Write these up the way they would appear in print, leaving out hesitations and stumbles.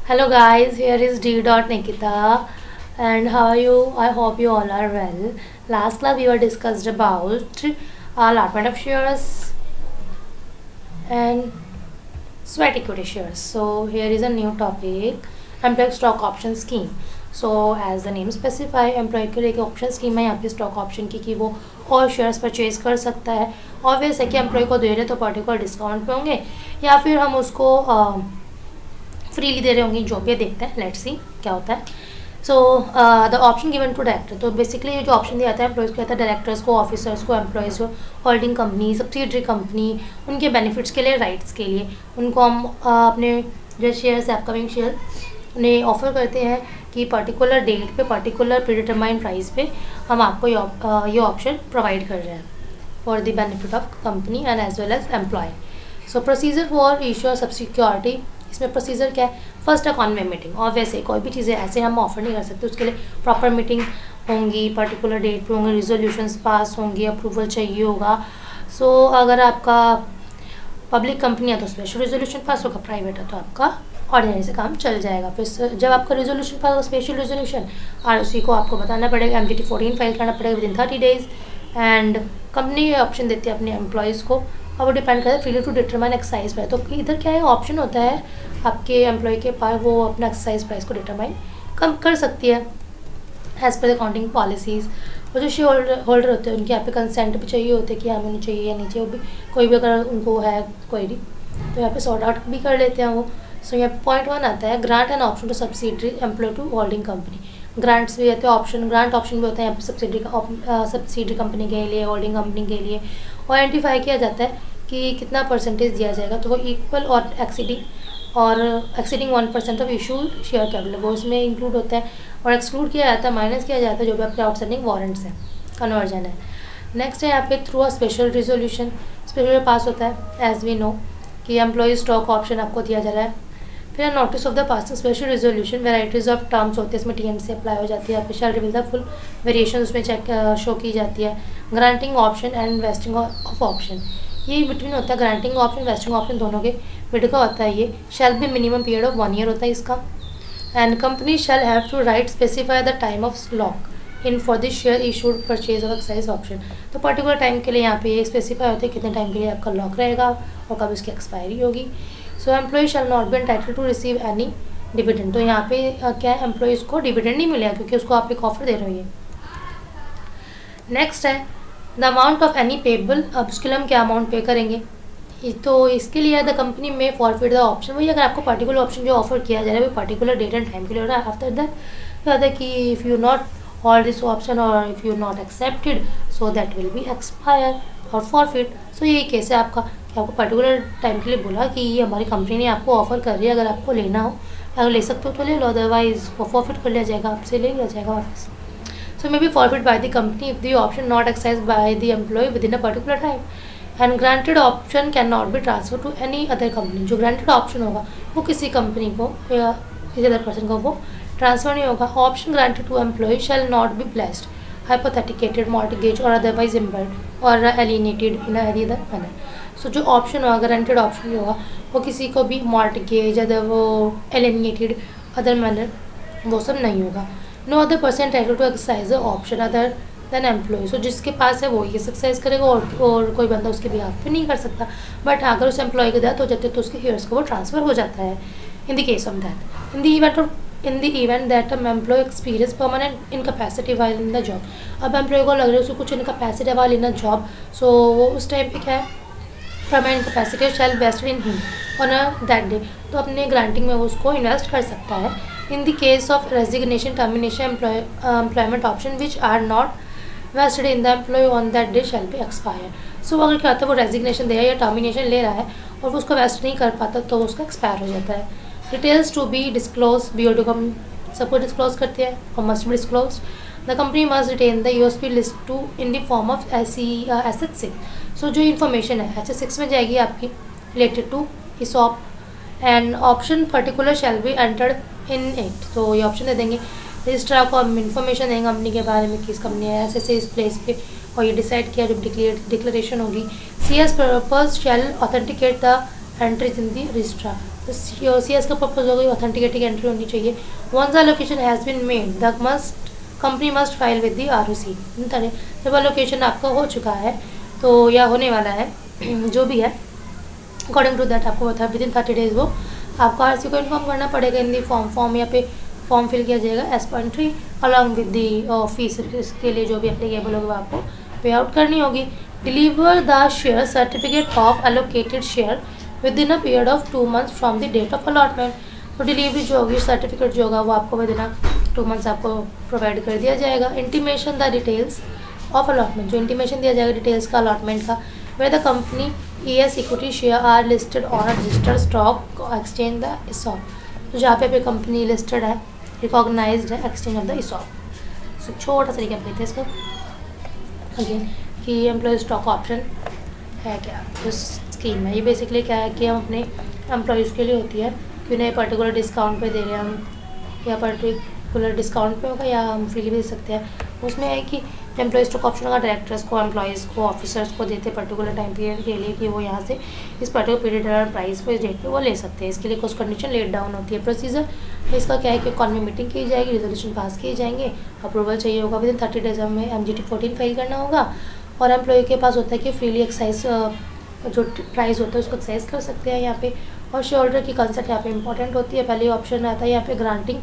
Hello guys, here is D. Nikita and how are you? I hope you all are well. Last class we were discussed about allotment of shares and sweat equity shares. So here is a new topic, employee stock option scheme. So as the name specify, employee के लिए option scheme है यहाँ पे stock option की कि वो और shares purchase कर सकता है। ऑब्वियस है कि एम्प्लॉय को दे रहे तो पर्टिकुलर डिस्काउंट पे होंगे या फिर हम उसको फ्रीली दे रहे होंगे, जो भी देखते हैं, लेट्स सी क्या होता है। So the option given to director, तो बेसिकली ये जो ऑप्शन दिया जाता है एम्प्लॉयज़ को, कहता है डायरेक्टर्स को, ऑफिसर्स को, एम्प्लॉयज़ को, होल्डिंग कंपनी, सब्सिडरी कंपनी, उनके बेनिफिट्स के लिए, राइट्स के लिए उनको हम अपने जो शेयर्स अपकमिंग शेयर उन्हें ऑफर करते हैं कि पर्टिकुलर डेट पे पर्टिकुलर प्रीडिटरमाइंड प्राइस पे हम आपको ये ऑप्शन प्रोवाइड कर रहे हैं for the benefit of company and as well as employee. So procedure for issue सब सिक्योरिटी, इसमें प्रोसीजर क्या है? फर्स्ट है कॉन्वे मीटिंग, और वैसे कोई भी चीज़ें ऐसे हम ऑफर नहीं कर सकते, उसके लिए प्रॉपर मीटिंग होंगी, पर्टिकुलर डेट पे होंगे, रिजोल्यूशंस पास होंगी, अप्रूवल चाहिए होगा। सो अगर आपका पब्लिक कंपनी है तो स्पेशल रिजोल्यूशन पास होगा, प्राइवेट है तो आपका ऑर्डिनरी से काम चल जाएगा। फिर जब आपका रिजोल्यूशन पास होगा, स्पेशल रिजोल्यूशन, ROC को आपको बताना पड़ेगा, MGT 14 फाइल करना पड़ेगा with in 30 days. And company ये ऑप्शन देती है अपने एम्प्लॉयज़ को, और वो डिपेंड करता है failure to determine exercise price. तो इधर क्या है, ऑप्शन होता है आपके एम्प्लॉय के पास, वो अपना एक्सरसाइज प्राइस को डिटरमाइन कम कर सकती है एज़ पर अकाउंटिंग पॉलिसीज़। वो जो शेयर होल्डर होते हैं उनके यहाँ पे कंसेंट भी चाहिए होते हैं कि हमें उन्हें चाहिए या नहीं चाहिए, वो भी कोई भी अगर उनको है क्वेरी तो यहाँ पे सॉर्ट आउट भी कर लेते हैं वो। सो यहाँ पे पॉइंट 1 आता है, grant and option to subsidiary employee to holding company. Grants भी रहते हैं, ऑप्शन ग्रांट ऑप्शन भी होता है यहाँ पे सब्सिडरी कंपनी के लिए, होल्डिंग कंपनी के लिए। और आइडेंटिफाई किया जाता है कि कितना परसेंटेज दिया जाएगा, तो वो इक्वल और exceeding 1% of issued share capital वो उसमें इंक्लूड होता है। और एक्सक्लूड किया जाता है, माइनस किया जाता है जो भी आपके आउटस्टैंडिंग वारंट्स हैं, कन्वर्जन है। नेक्स्ट है यहाँ पे through a special resolution, special pass होता है एज वी नो कि एम्प्लॉय स्टॉक ऑप्शन आपको दिया जा रहा है। फिर notice of the passing special resolution, varieties of terms होते हैं, इसमें TMC अप्लाई हो जाती है, shall reveal the full variation उसमें चेक शो की जाती है। Granting option and vesting of option, ये बिटवीन होता है, ग्रांटिंग ऑप्शन वेस्टिंग ऑप्शन दोनों के बिट का होता है। ये शैल भी मिनिमम पीरियड ऑफ 1 ईयर होता है इसका। And company shall have to write specify the time of lock in for this share issued purchase of excise option, तो पर्टिकुलर टाइम के लिए यहाँ पे ये स्पेसिफाई होता है कितने टाइम के लिए आपका लॉक रहेगा और कब इसकी एक्सपायरी होगी। So employ shall not be entitled to receive any dividend, तो यहाँ पे क्या है, एम्प्लॉयज़ को डिविडेंड नहीं मिलेगा क्योंकि उसको आप एक ऑफर दे रहे हो। ये नेक्स्ट है the amount of any payable, अब उसके लिए हम क्या अमाउंट पे करेंगे, तो इसके लिए द कंपनी में फॉरफिट द ऑप्शन, वही अगर आपको पर्टिकुलर ऑप्शन जो ऑफर किया जा रहा है वो पर्टिकुलर डेट एंड टाइम के लिए हो रहा है। आफ्टर दैट क्या होता है कि if you not hold this option और if you not accepted so that will be expire और फॉरफिट। सो यही केस है आपका कि आपको पर्टिकुलर टाइम के लिए बोला कि ये हमारी कंपनी ने आपको ऑफर कर रही है, अगर आपको लेना हो, अगर ले सकते हो तो ले लो, अदरवाइज वो फॉरफिट कर लिया जाएगा, आपसे ले लिया जाएगा वापस। So may be forfeit by the company if the option not exercised by the employee within a particular time. And granted option cannot be transferred to any other company. जो granted option होगा वो किसी company को या किसी other person को वो transfer नहीं होगा। Option granted to employee shall not be blessed, hypothecated, mortgaged or otherwise impaired or alienated in any other manner. So जो ऑप्शन होगा, ग्रांटेड ऑप्शन जो होगा वो किसी को भी मॉर्टगेज अदर वो एलिनेटेड अदर मैनर वो सब नहीं होगा। No other person entitled to exercise option other than employ, so जिसके पास है वो ये एक्सरसाइज करेगा और कोई बंदा उसके बिहाफ पे नहीं कर सकता। बट अगर उस एम्प्लॉय की डेथ हो जाती है तो उसके हेयर्स को वो ट्रांसफ़र हो जाता है in the case of that. In the event that employ experience permanent incapacity while in the job, अब एम्प्लॉय को लग रहा है उसको कुछ incapacity while in the job, so वो उस टाइम पे क्या है, permanent capacity shall vested in him on that day, तो अपने ग्रांटिंग में वो उसको इन्वेस्ट कर सकता है। In the case of resignation, termination, employment option which are not vested in the employee on that day shall be expired. So अगर क्या होता है वो रेजिग्नेशन दे रहा है या टर्मिनेशन ले रहा है और वो उसको वेस्ट नहीं कर पाता तो उसका एक्सपायर हो जाता है। Details to be disclose, BOD को हम सबको डिस्क्लोज करते हैं और must be disclose. The company must retain the USP list to in the form of HH6। So जो इन्फॉर्मेशन है HH6 में जाएगी आपकी related to ESOP and option particular shall be entered in it, तो ये ऑप्शन दे देंगे। Registrar को हम इन्फॉर्मेशन देंगे कंपनी के बारे में, किस कंपनी है ऐसे इस प्लेस पे, और ये डिसाइड किया जब डिक्लेरेशन होगी। CS purpose shall authenticate the entries in the registrar, C S का पर्पज हो गई ऑथेंटिकेटिंग एंट्री होनी चाहिए. Once allocation has been made the company must file with the ROC. जब एलोकेशन आपका हो चुका है तो या होने वाला है जो भी है अकॉर्डिंग टू दैट आपको बता विद इन 30 डेज वो आपको RC को इन्फॉर्म करना पड़ेगा इन दी फॉर्म यहाँ पे फॉर्म फिल किया जाएगा as per entry along with the fees. इसके लिए जो भी एप्लीकेबल होगा आपको पे आउट करनी होगी. Deliver the share certificate of allocated share within a period of 2 months from the date of allotment. तो डिलीवरी जो होगी सर्टिफिकेट जो होगा वो आपको विद इन 2 months आपको प्रोवाइड कर दिया जाएगा. Intimation the details of allotment. जो इंटीमेशन दिया जाएगा डिटेल्स का अलॉटमेंट का where the company ES equity share are listed on a registered stock exchange the ESOP. तो जहाँ पे कंपनी लिस्टेड है रिकॉग्नाइज्ड है एक्सचेंज ऑफ द ESOP. सो छोटा सा रिकैप देते हैं इसको अगेन कि एम्प्लॉय स्टॉक ऑप्शन है क्या जो स्कीम है. ये बेसिकली क्या है कि हम अपने एम्प्लॉयज़ के लिए होती है कि उन्हें पर्टिकुलर डिस्काउंट पे दे रहे हैं हम या पर्टिकुलर डिस्काउंट पे होगा या हम फ्रीली भी दे सकते हैं. उसमें है कि एम्प्लॉय स्टॉक ऑप्शन होगा डायरेक्टर्स को एम्प्लॉयज़ को ऑफिसर्स को देते पर्टिकुलर टाइम पीरियड के लिए कि वो यहाँ से इस पर्टिकुलर पीरियड और प्राइस को इस डेट पे वो ले सकते हैं. इसके लिए कुछ कंडीशन लेट डाउन होती है. प्रोसीजर इसका क्या है कि इकॉनमी मीटिंग की जाएगी रेजोल्यूशन पास किए जाएंगे अप्रूवल चाहिए होगा विद इन 30 डेज हमें MGT 14 फाइल करना होगा. और एम्प्लॉय के पास होता है कि फ्रीली एक्साइज जो प्राइस होता है उसको एक्साइज कर सकते हैं यहाँ पे. और शेयर होल्डर की कंसेंट यहाँ पे इंपॉर्टेंट होती है. पहले ऑप्शन आता है यहाँ पे ग्रांटिंग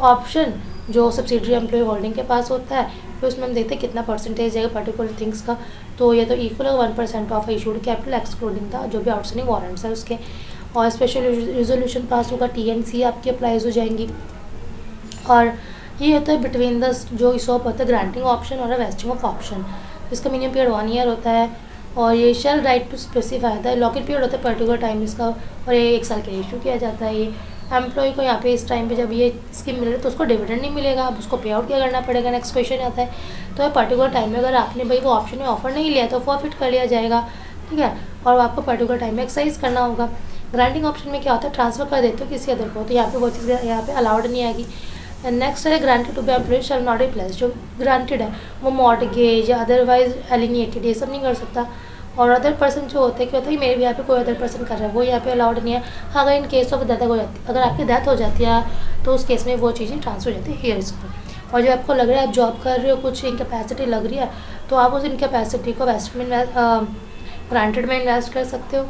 ऑप्शन जो सब्सिडरी एम्प्लॉय होल्डिंग के पास होता है. फिर उसमें हम देखते हैं कितना परसेंटेज है पर्टिकुलर थिंग्स का. तो ये तो इक्वल है 1% ऑफ इशूड कैपिटल एक्सक्लूडिंग था जो भी आउटस्टैंडिंग वारंट्स है उसके. और स्पेशल रिजोल्यूशन पास होगा TNC आपकी अप्लाइज हो जाएंगी. और ये होता है बिटवीन द जो ESOP होता है ग्रांटिंग ऑप्शन और वेस्टिंग ऑफ ऑप्शन. इसका मिनिमम पीरियड 1 year होता है. और ये शेल राइट टू स्पेसिफाई होता है. लॉक इन पीरियड होता है पर्टिकुलर टाइम इसका और ये 1 साल के लिए इशू किया जाता है. ये एम्प्लॉय को यहाँ पे इस टाइम पे जब ये स्कीम मिल रही है तो उसको डिविडेंड नहीं मिलेगा. अब उसको पे आउट क्या करना पड़ेगा. नेक्स्ट क्वेश्चन आता है तो पर्टिकुलर टाइम में अगर आपने भाई वो ऑप्शन में ऑफर नहीं लिया तो फॉरफिट कर लिया जाएगा. ठीक है. और आपको पर्टिकुलर टाइम में एक्सरसाइज करना होगा. ग्रांटिंग ऑप्शन में क्या होता है ट्रांसफर कर देते हो किसी अदर को तो यहाँ पे वो चीज़ यहाँ पे अलाउड नहीं आएगी. नेक्स्ट है granted to be employ shall not replace. जो ग्रांटेड है वो मॉर्टगेज या अदरवाइज एलिनिएटेड ये सब नहीं कर सकता. और अदर पर्सन जो होते हैं क्या होता है कि मेरे भी यहाँ पे कोई अदर पर्सन कर रहा है वो यहाँ पे अलाउड नहीं है. अगर इन केस ऑफ डेथ हो जाती है अगर आपकी डेथ हो जाती है तो उस केस में वो चीज़ें ट्रांसफर हो जाती है हेयर्स को. और जब आपको लग रहा है आप जॉब कर रहे हो कुछ इनकैपेसिटी लग रही है तो आप उस इनकैपेसिटी को ग्रांटेड में इन्वेस्ट कर सकते हो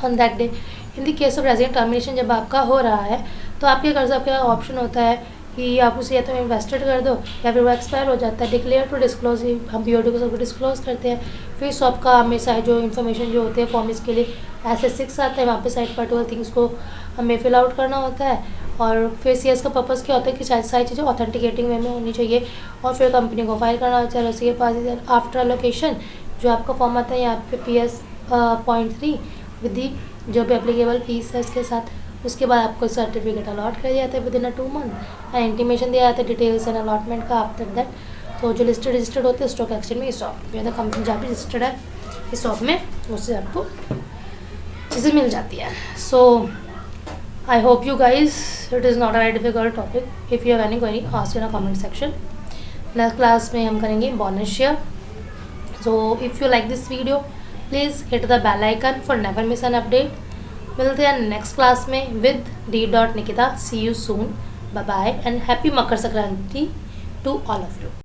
on that day. In the case of resident termination जब आपका हो रहा है तो आपके घर से आपका ऑप्शन होता है कि आप उसे या तो इन्वेस्टेड कर दो या फिर वो एक्सपायर हो जाता है. डिक्लेयर टू डिस्क्लोज हम BOD को सबको डिस्क्लोज करते हैं. फिर शॉप का हमेशा जो इन्फॉर्मेशन जो होते हैं फॉर्म इसके लिए SS6 आता है वहाँ पे साइड पर्टिकुलर थिंग्स को हमें फिल आउट करना होता है. और फिर CS का पर्पज़ क्या होता है कि सारी चीज़ें ऑथेंटिकेटिंग वे में होनी चाहिए. और फिर कंपनी को फाइल करना होता है. उसके पास आफ्टर लोकेशन जो आपका फॉर्म आता है यहाँ पे PS.3 विद दी जो भी एप्लीकेबल फीस है उसके साथ. उसके बाद आपको सर्टिफिकेट अलॉट कर दिया जाता है with in 2 months and intimation दिया जाता है डिटेल्स एंड अलॉटमेंट का. आफ्टर दैट तो जो रजिस्टर्ड होते हैं स्टॉक एक्सचेंज में ESOP या कंपनी जहाँ भी रजिस्टर्ड है ESOP में उससे आपको चीज़ें मिल जाती है. So I hope you guys it is not a very difficult topic. If you have any query ask in a comment section. Next class में हम करेंगे bonus share. So if you like this video please hit the bell icon for never miss an update. मिलते हैं next class में विद D.Nikita. See you soon. Bye bye and happy Makar Sankranti to all of you.